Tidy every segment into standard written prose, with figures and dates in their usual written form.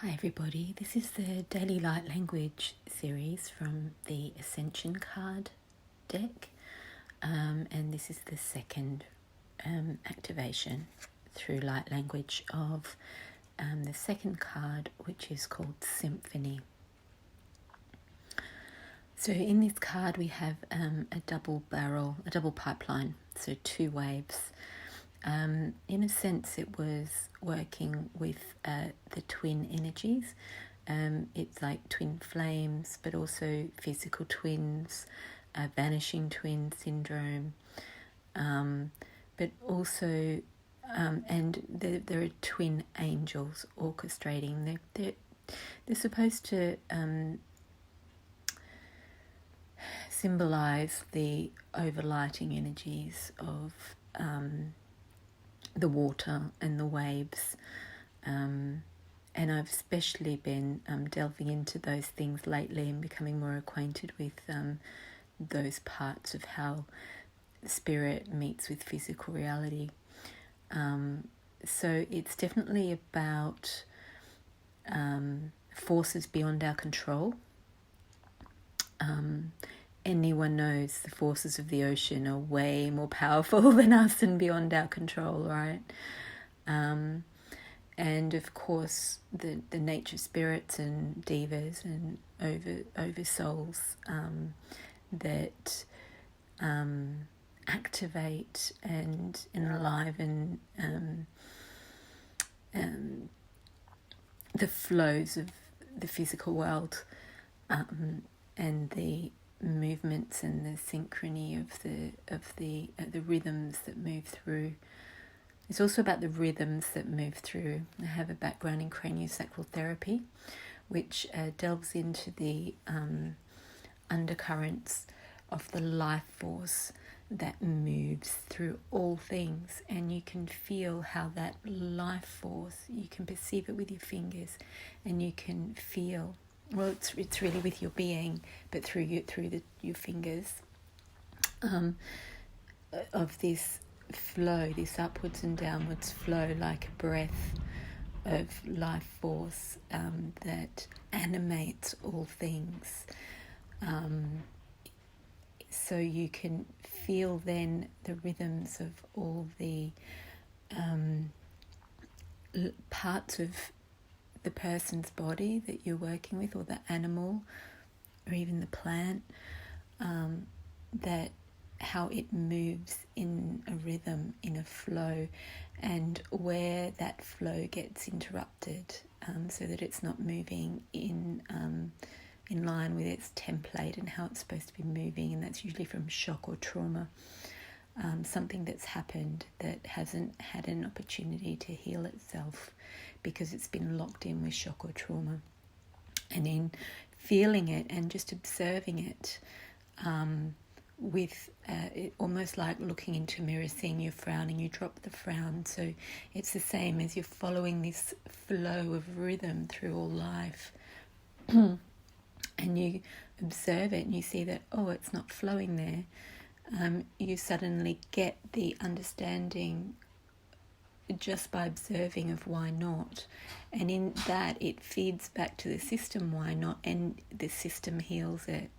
Hi everybody, this is the Daily Light Language series from the Ascension card deck, and this is the second activation through light language of the second card, which is called Symphony. So in this card we have a double pipeline, so two waves. In a sense, it was working with the twin energies. It's like twin flames, but also physical twins, vanishing twin syndrome, but also, and there are twin angels orchestrating. They're supposed to symbolize the overlighting energies of the water and the waves, and I've especially been delving into those things lately and becoming more acquainted with those parts of how spirit meets with physical reality. So it's definitely about forces beyond our control. Anyone knows the forces of the ocean are way more powerful than us and beyond our control, right? And of course, the nature spirits and devas and over souls that activate and enliven the flows of the physical world, and the movements and the synchrony of the rhythms that move through. It's also about the rhythms that move through. I have a background in craniosacral therapy, which delves into the undercurrents of the life force that moves through all things, and you can feel how that life force, you can perceive it with your fingers, and you can feel, well, it's really with your being, but through your fingers, of this flow, this upwards and downwards flow, like a breath of life force that animates all things. So you can feel then the rhythms of all the parts of the person's body that you're working with, or the animal, or even the plant, that how it moves in a rhythm, in a flow, and where that flow gets interrupted, so that it's not moving in line with its template and how it's supposed to be moving, and that's usually from shock or trauma, something that's happened that hasn't had an opportunity to heal itself because it's been locked in with shock or trauma. And in feeling it and just observing it, with it, almost like looking into a mirror, seeing you frowning, you drop the frown. So it's the same as you're following this flow of rhythm through all life. And you observe it and you see that, oh, it's not flowing there. You suddenly get the understanding just by observing of why not, and in that it feeds back to the system why not, and the system heals it.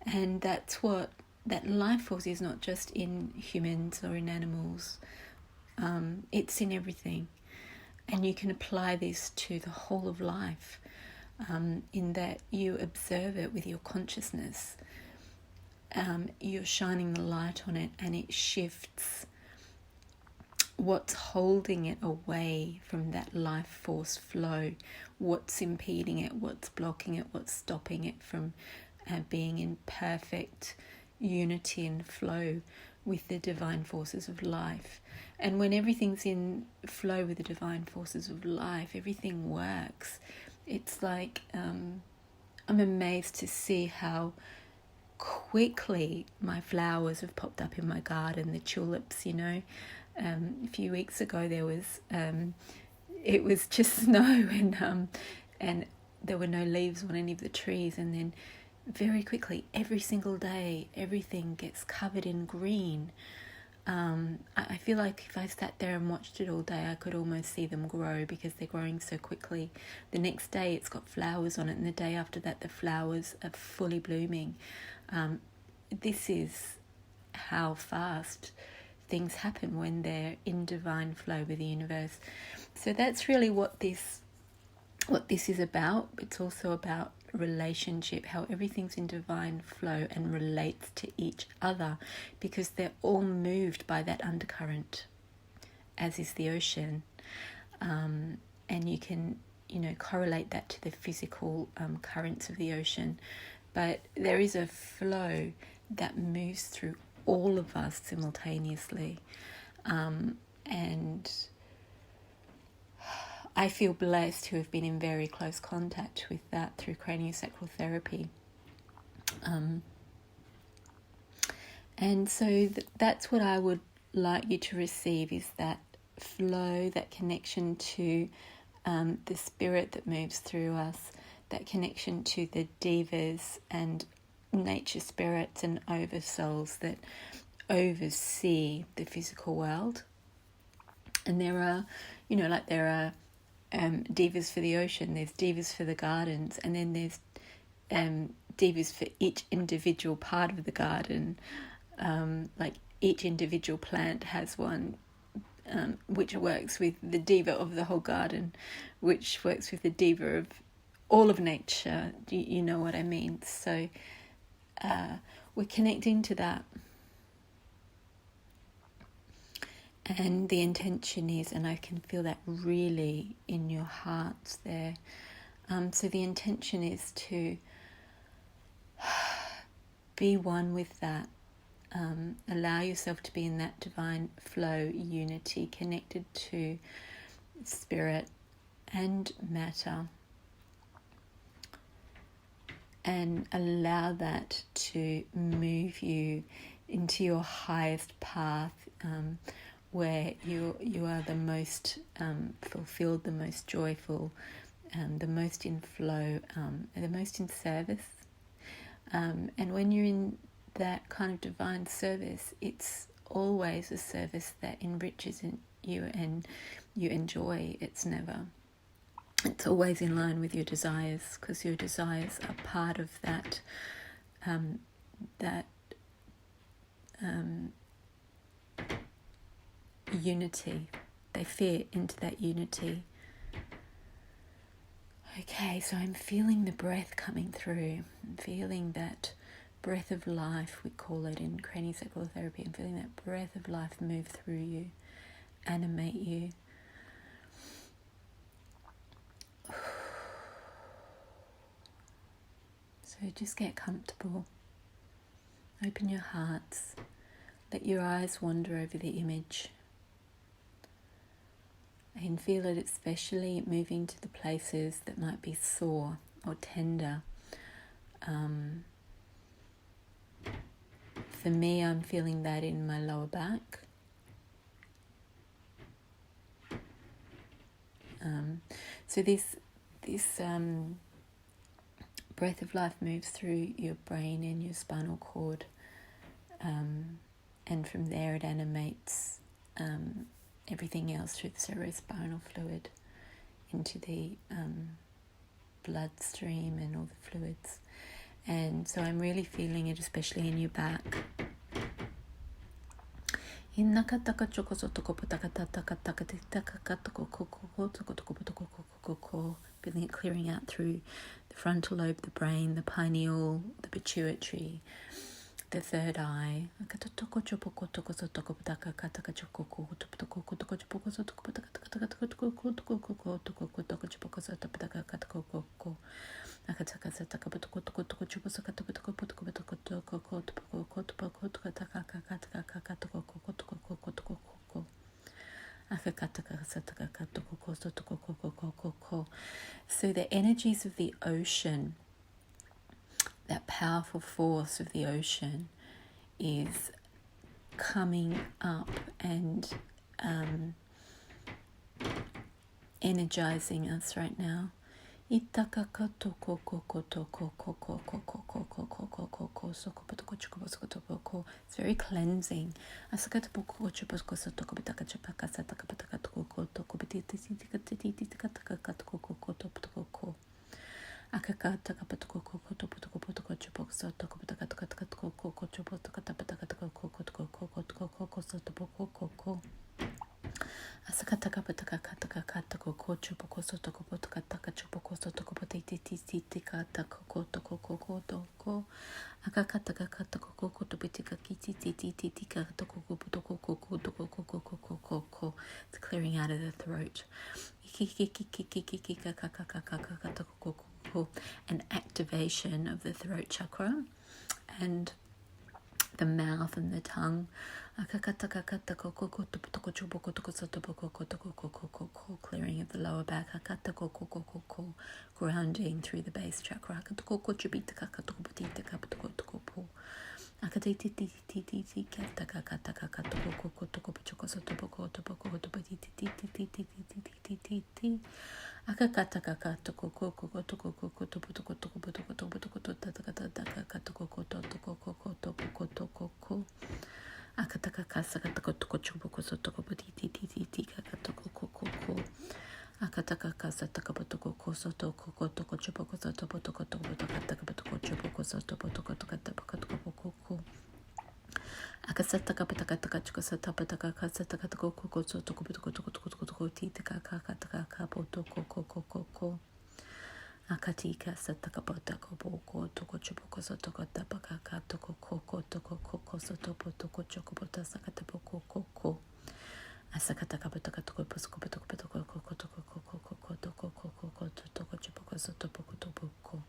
And that's what that life force is, not just in humans or in animals, it's in everything. And you can apply this to the whole of life, in that you observe it with your consciousness. You're shining the light on it, and it shifts what's holding it away from that life force flow, what's impeding it, what's blocking it, what's stopping it from being in perfect unity and flow with the divine forces of life. And when everything's in flow with the divine forces of life, everything works. It's like, I'm amazed to see how quickly my flowers have popped up in my garden, the tulips, a few weeks ago there was it was just snow, and there were no leaves on any of the trees, and then very quickly, every single day, everything gets covered in green, I feel like if I sat there and watched it all day, I could almost see them grow because they're growing so quickly. The next day it's got flowers on it, and the day after that the flowers are fully blooming. This is how fast things happen when they're in divine flow with the universe. So that's really what this is about. It's also about relationship, how everything's in divine flow and relates to each other, because they're all moved by that undercurrent, as is the ocean. And you can, correlate that to the physical currents of the ocean. But there is a flow that moves through all of us simultaneously. And I feel blessed to have been in very close contact with that through craniosacral therapy. And so that's what I would like you to receive, is that flow, that connection to the spirit that moves through us, that connection to the devas and nature spirits and oversouls that oversee the physical world. And there are, there are devas for the ocean, there's devas for the gardens, and then there's devas for each individual part of the garden. Like each individual plant has one which works with the diva of the whole garden, which works with the diva of all of nature. You know what I mean? So we're connecting to that. And the intention is, and I can feel that really in your hearts there. So the intention is to be one with that. Allow yourself to be in that divine flow, unity, connected to spirit and matter. And allow that to move you into your highest path, where you are the most fulfilled, the most joyful, the most in flow, the most in service. And when you're in that kind of divine service, it's always a service that enriches you and you enjoy. It's always in line with your desires, because your desires are part of that unity. They fit into that unity. Okay, so I'm feeling the breath coming through. I'm feeling that breath of life, we call it in craniosacral therapy. I'm feeling that breath of life move through you, animate you. So just get comfortable. Open your hearts. Let your eyes wander over the image. I can feel it especially moving to the places that might be sore or tender. For me, I'm feeling that in my lower back. So this breath of life moves through your brain and your spinal cord, and from there it animates everything else through the cerebrospinal fluid into the bloodstream and all the fluids. And so I'm really feeling it, especially in your back. Feeling it clearing out through the frontal lobe, the brain, the pineal, the pituitary, the third eye. So the energies of the ocean, that powerful force of the ocean, is coming up and energizing us right now. It's very cleansing. It's clearing out of the throat. An activation of the throat chakra and the mouth and the tongue. Clearing of the lower back. Grounding through the base chakra. Akatika satakapota koboko toko chopoko sotoko tapaka toko koko toko koko sotopo toko chokopota sakatapoko koko asakatakapotaka toko poskopotoko potoko koko toko koko koko toko koko toko chopoko sotopoko topoko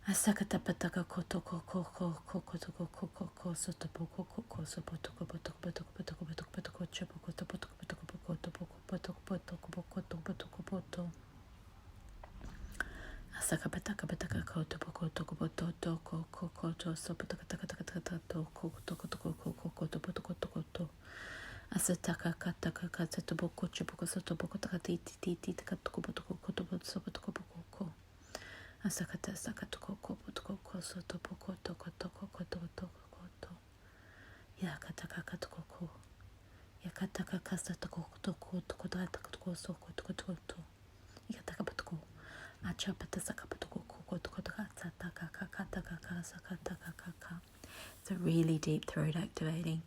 asakatapataka kotoko koko koko toko koko sotopoko koko sopotoko potoko potoko potoko potoko potoko chopoko topoko potoko potoko potoko potoko potoko potoko potoko Asakapataka koto poko toko poto toko koko to sopataka taka taka taka toko toko toko koko koto poto koto koto asataka kataka kata to boko chopoko soto boko taka ti taka toko poto koto poto sopatoko boko asakata sakato koko poto koko soto boko toko toko koto toko koto yakataka kato koko yakataka kasa toko toko toko taka toko soko toko toko yakataka poto it's a really deep throat activating.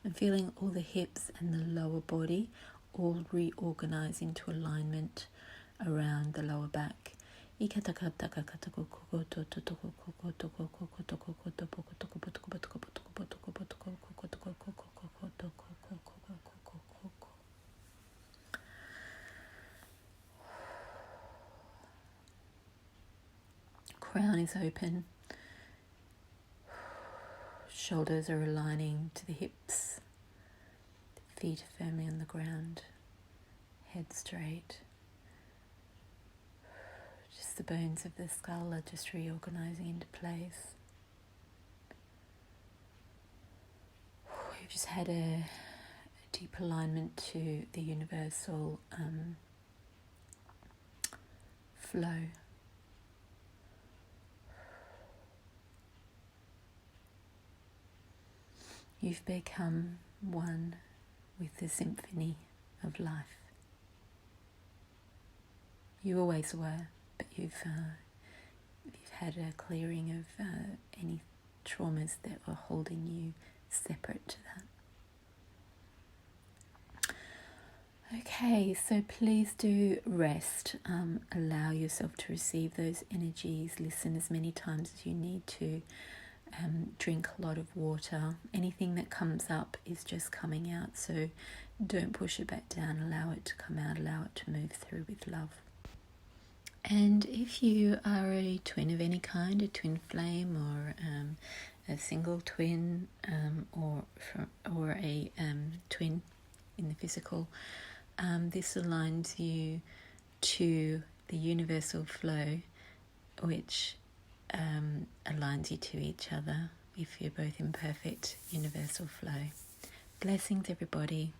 I'm feeling all the hips and the lower body all reorganize into alignment around the lower back. Crown is open. Shoulders are aligning to the hips. Feet are firmly on the ground. Head straight. Just the bones of the skull are just reorganizing into place. We've just had a deep alignment to the universal flow. You've become one with the symphony of life. You always were, but you've had a clearing of any traumas that were holding you separate to that. Okay, so please do rest. Allow yourself to receive those energies. Listen as many times as you need to. Drink a lot of water. Anything that comes up is just coming out, so don't push it back down. Allow it to come out. Allow it to move through with love. And if you are a twin of any kind, a twin flame or a single twin or a twin in the physical, this aligns you to the universal flow, which aligns you to each other if you're both in perfect universal flow. Blessings, everybody.